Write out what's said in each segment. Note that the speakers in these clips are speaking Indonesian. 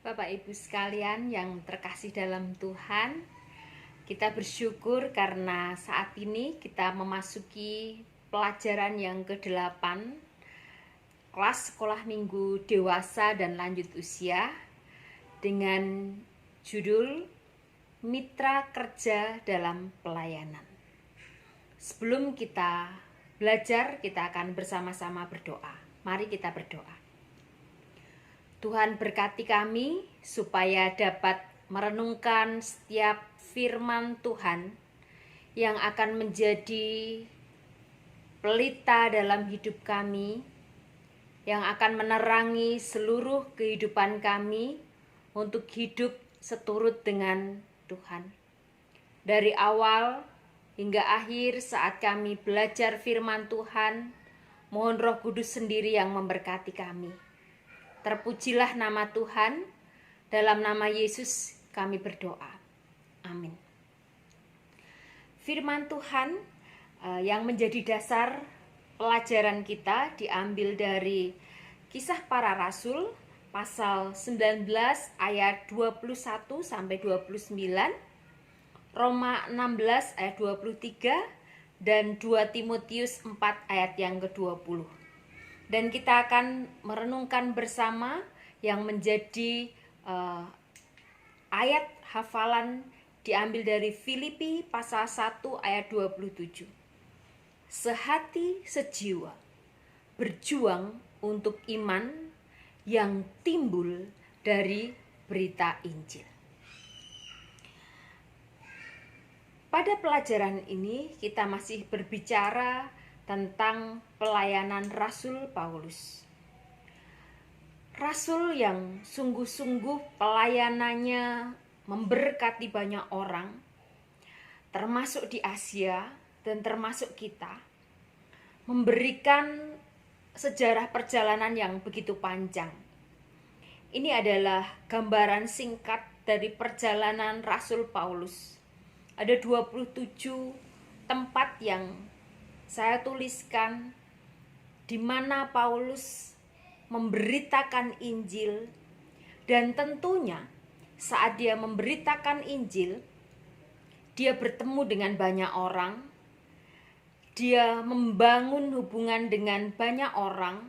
Bapak Ibu sekalian yang terkasih dalam Tuhan, kita bersyukur karena saat ini kita memasuki pelajaran yang ke-8 kelas sekolah minggu dewasa dan lanjut usia dengan judul Mitra Kerja dalam Pelayanan. Sebelum kita belajar, kita akan bersama-sama berdoa. Mari kita berdoa. Tuhan berkati kami supaya dapat merenungkan setiap firman Tuhan yang akan menjadi pelita dalam hidup kami, yang akan menerangi seluruh kehidupan kami untuk hidup seturut dengan Tuhan. Dari awal hingga akhir saat kami belajar firman Tuhan, mohon Roh Kudus sendiri yang memberkati kami. Terpujilah nama Tuhan, dalam nama Yesus kami berdoa. Amin. Firman Tuhan yang menjadi dasar pelajaran kita diambil dari Kisah Para Rasul pasal 19 ayat 21 sampai 29, Roma 16 ayat 23 dan 2 Timotius 4 ayat yang ke-20. Dan kita akan merenungkan bersama yang menjadi ayat hafalan diambil dari Filipi pasal 1 ayat 27. Sehati sejiwa, berjuang untuk iman yang timbul dari berita Injil. Pada pelajaran ini kita masih berbicara tentang pelayanan Rasul Paulus. Rasul yang sungguh-sungguh pelayanannya memberkati banyak orang, termasuk di Asia dan termasuk kita, memberikan sejarah perjalanan yang begitu panjang. Ini adalah gambaran singkat dari perjalanan Rasul Paulus. Ada 27 tempat yang saya tuliskan di mana Paulus memberitakan Injil, dan tentunya saat dia memberitakan Injil, dia bertemu dengan banyak orang, dia membangun hubungan dengan banyak orang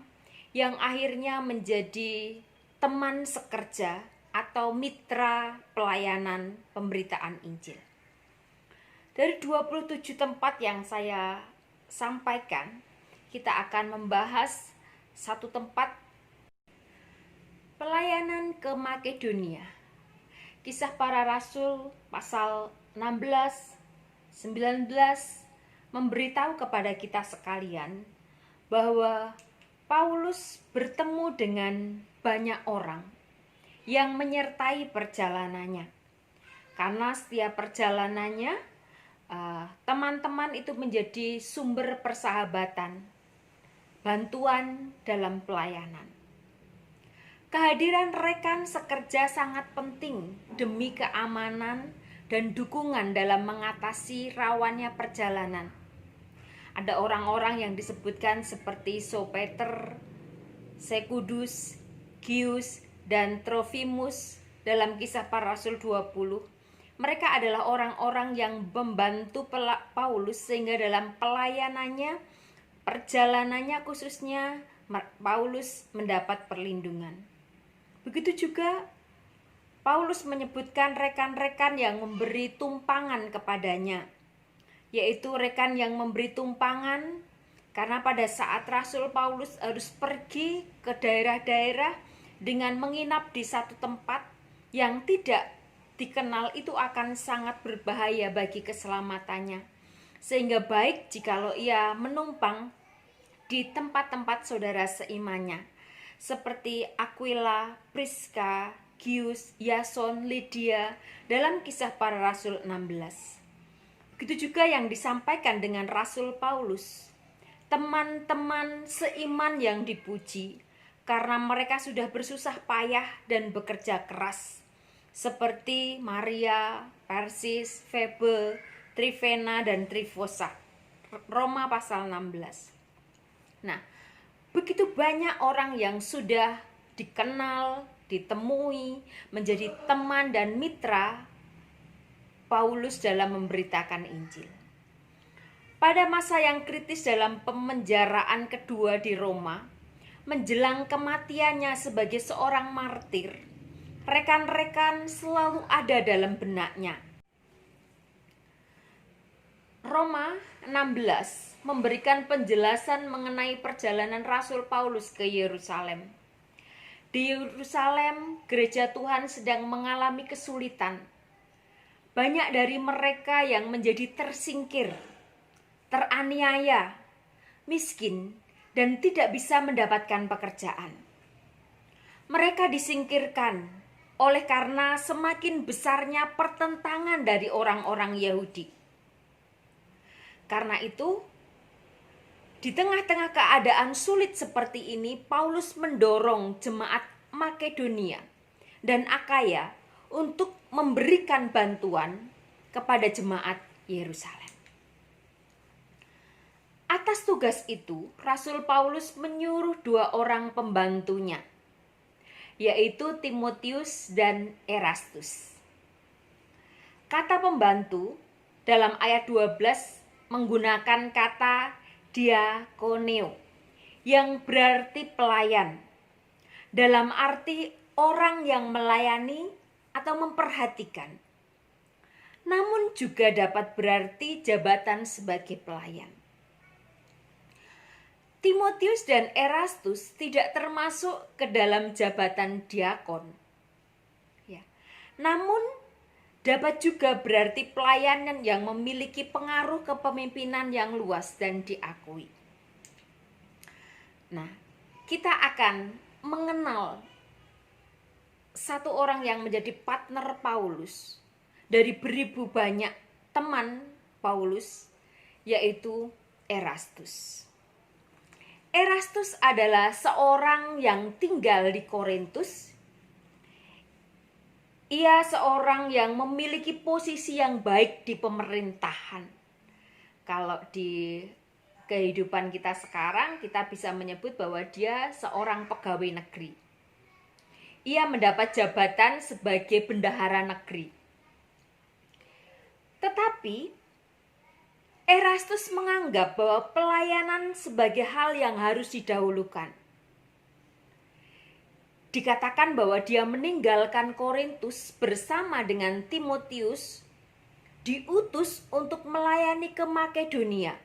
yang akhirnya menjadi teman sekerja atau mitra pelayanan pemberitaan Injil. Dari 27 tempat yang saya sampaikan, kita akan membahas satu tempat, pelayanan ke Makedonia. Kisah Para Rasul pasal 16, 19 memberitahu kepada kita sekalian bahwa Paulus bertemu dengan banyak orang yang menyertai perjalanannya. Karena setiap perjalanannya teman-teman itu menjadi sumber persahabatan, bantuan dalam pelayanan. Kehadiran rekan sekerja sangat penting demi keamanan dan dukungan dalam mengatasi rawannya perjalanan. Ada orang-orang yang disebutkan seperti Sopater, Sekudus, Gius, dan Trofimus dalam Kisah Para Rasul 20. Mereka adalah orang-orang yang membantu Paulus sehingga dalam pelayanannya, perjalanannya khususnya, Paulus mendapat perlindungan. Begitu juga Paulus menyebutkan rekan-rekan yang memberi tumpangan kepadanya, yaitu rekan yang memberi tumpangan karena pada saat Rasul Paulus harus pergi ke daerah-daerah dengan menginap di satu tempat yang tidak dikenal, itu akan sangat berbahaya bagi keselamatannya. Sehingga baik jikalau ia menumpang di tempat-tempat saudara seimannya, seperti Aquila, Priska, Gius, Yason, Lydia dalam Kisah Para Rasul 16. Begitu juga yang disampaikan dengan Rasul Paulus, teman-teman seiman yang dipuji karena mereka sudah bersusah payah dan bekerja keras, seperti Maria, Persis, Febe, Trifena, dan Trifosa. Roma pasal 16. Nah, begitu banyak orang yang sudah dikenal, ditemui, menjadi teman dan mitra Paulus dalam memberitakan Injil. Pada masa yang kritis dalam pemenjaraan kedua di Roma, menjelang kematiannya sebagai seorang martir, rekan-rekan selalu ada dalam benaknya. Roma 16 memberikan penjelasan mengenai perjalanan Rasul Paulus ke Yerusalem. Di Yerusalem, gereja Tuhan sedang mengalami kesulitan. Banyak dari mereka yang menjadi tersingkir, teraniaya, miskin, dan tidak bisa mendapatkan pekerjaan. Mereka disingkirkan oleh karena semakin besarnya pertentangan dari orang-orang Yahudi. Karena itu, di tengah-tengah keadaan sulit seperti ini, Paulus mendorong jemaat Makedonia dan Akaya untuk memberikan bantuan kepada jemaat Yerusalem. Atas tugas itu, Rasul Paulus menyuruh 2 orang pembantunya, yaitu Timotius dan Erastus. Kata pembantu dalam ayat 12 menggunakan kata diakoneo, yang berarti pelayan, dalam arti orang yang melayani atau memperhatikan, namun juga dapat berarti jabatan sebagai pelayan. Timotius dan Erastus tidak termasuk ke dalam jabatan diakon, ya. Namun dapat juga berarti pelayanan yang memiliki pengaruh kepemimpinan yang luas dan diakui. Nah, kita akan mengenal satu orang yang menjadi partner Paulus dari beribu banyak teman Paulus, yaitu Erastus. Erastus adalah seorang yang tinggal di Korintus. Ia seorang yang memiliki posisi yang baik di pemerintahan. Kalau di kehidupan kita sekarang, kita bisa menyebut bahwa dia seorang pegawai negeri. Ia mendapat jabatan sebagai bendahara negeri. Tetapi Erastus menganggap bahwa pelayanan sebagai hal yang harus didahulukan. Dikatakan bahwa dia meninggalkan Korintus bersama dengan Timotius, diutus untuk melayani ke Makedonia.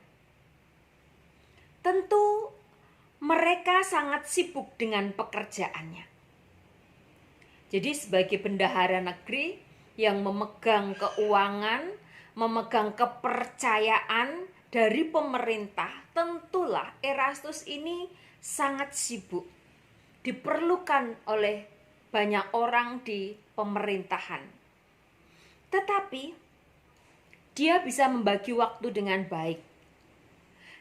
Tentu mereka sangat sibuk dengan pekerjaannya. Jadi sebagai bendahara negeri yang memegang keuangan, memegang kepercayaan dari pemerintah, tentulah Erastus ini sangat sibuk. Diperlukan oleh banyak orang di pemerintahan. Tetapi dia bisa membagi waktu dengan baik,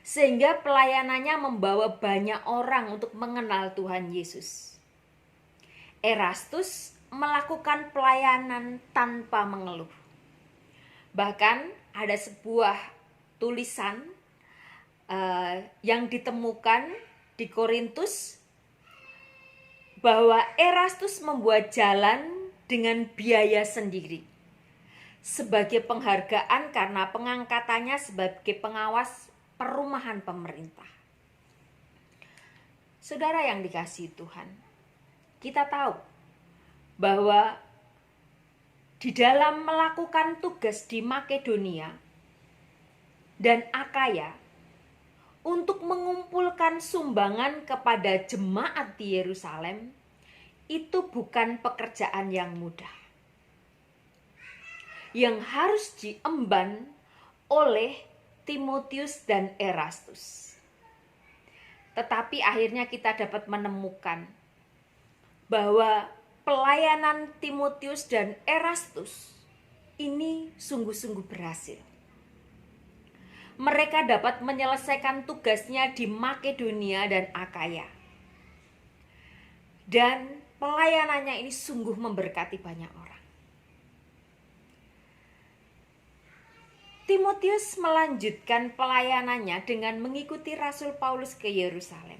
sehingga pelayanannya membawa banyak orang untuk mengenal Tuhan Yesus. Erastus melakukan pelayanan tanpa mengeluh. Bahkan ada sebuah tulisan yang ditemukan di Korintus, bahwa Erastus membuat jalan dengan biaya sendiri sebagai penghargaan karena pengangkatannya sebagai pengawas perumahan pemerintah. Saudara yang dikasihi Tuhan, kita tahu bahwa di dalam melakukan tugas di Makedonia dan Akaya untuk mengumpulkan sumbangan kepada jemaat di Yerusalem, itu bukan pekerjaan yang mudah, yang harus diemban oleh Timotius dan Erastus. Tetapi akhirnya kita dapat menemukan bahwa pelayanan Timotius dan Erastus ini sungguh-sungguh berhasil. Mereka dapat menyelesaikan tugasnya di Makedonia dan Akaya. Dan pelayanannya ini sungguh memberkati banyak orang. Timotius melanjutkan pelayanannya dengan mengikuti Rasul Paulus ke Yerusalem.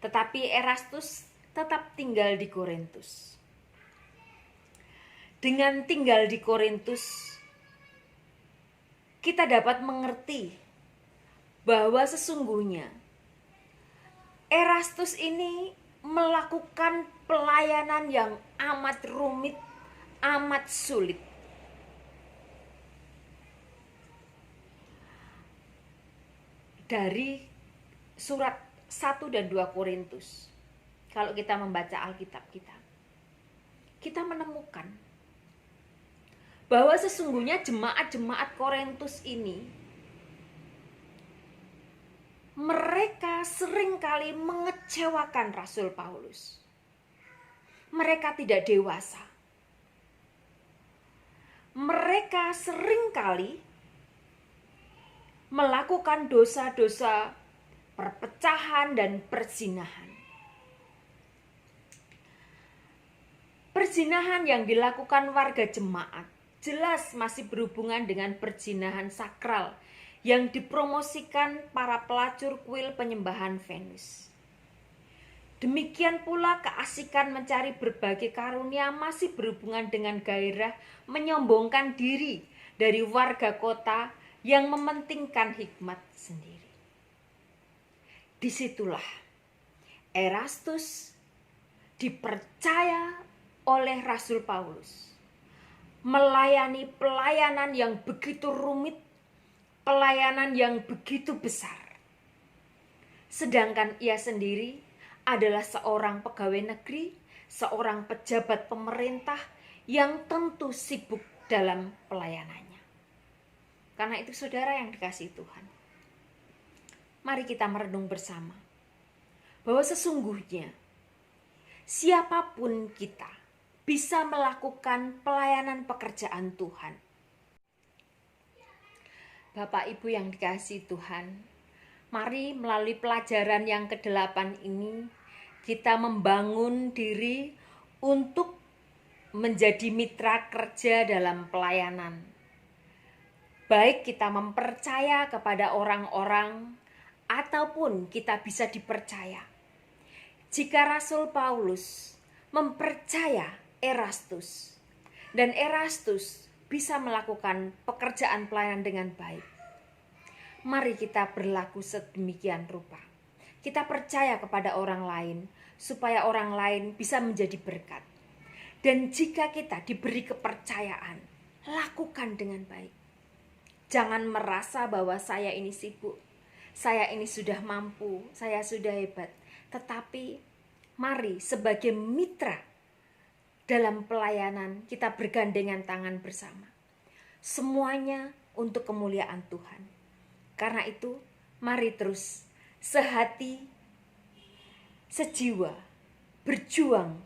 Tetapi Erastus tetap tinggal di Korintus. Dengan tinggal di Korintus, kita dapat mengerti bahwa sesungguhnya Erastus ini melakukan pelayanan yang amat rumit, amat sulit. Dari surat 1 dan 2 Korintus, kalau kita membaca Alkitab kita menemukan bahwa sesungguhnya jemaat-jemaat Korintus ini mereka seringkali mengecewakan Rasul Paulus. Mereka tidak dewasa. Mereka seringkali melakukan dosa-dosa perpecahan dan perzinahan. Perzinahan yang dilakukan warga jemaat jelas masih berhubungan dengan perzinahan sakral yang dipromosikan para pelacur kuil penyembahan Venus. Demikian pula keasikan mencari berbagai karunia masih berhubungan dengan gairah menyombongkan diri dari warga kota yang mementingkan hikmat sendiri. Disitulah Erastus dipercaya oleh Rasul Paulus melayani pelayanan yang begitu rumit, pelayanan yang begitu besar. Sedangkan ia sendiri adalah seorang pegawai negeri, seorang pejabat pemerintah yang tentu sibuk dalam pelayanannya. Karena itu saudara yang dikasihi Tuhan, mari kita merenung bersama bahwa sesungguhnya siapapun kita bisa melakukan pelayanan pekerjaan Tuhan. Bapak Ibu yang dikasihi Tuhan, mari melalui pelajaran yang ke-8 ini kita membangun diri untuk menjadi mitra kerja dalam pelayanan. Baik kita mempercaya kepada orang-orang ataupun kita bisa dipercaya. Jika Rasul Paulus mempercaya Erastus dan Erastus bisa melakukan pekerjaan pelayanan dengan baik, mari kita berlaku sedemikian rupa. Kita percaya kepada orang lain supaya orang lain bisa menjadi berkat. Dan jika kita diberi kepercayaan, lakukan dengan baik. Jangan merasa bahwa saya ini sibuk, saya ini sudah mampu, saya sudah hebat. Tetapi mari sebagai mitra dalam pelayanan kita bergandengan tangan bersama. Semuanya untuk kemuliaan Tuhan. Karena itu mari terus sehati, sejiwa, berjuang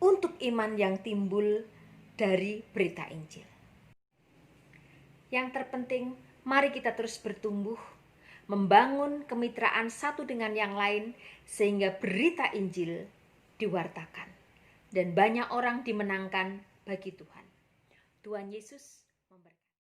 untuk iman yang timbul dari berita Injil. Yang terpenting, mari kita terus bertumbuh, membangun kemitraan satu dengan yang lain, sehingga berita Injil diwartakan dan banyak orang dimenangkan bagi Tuhan. Tuhan Yesus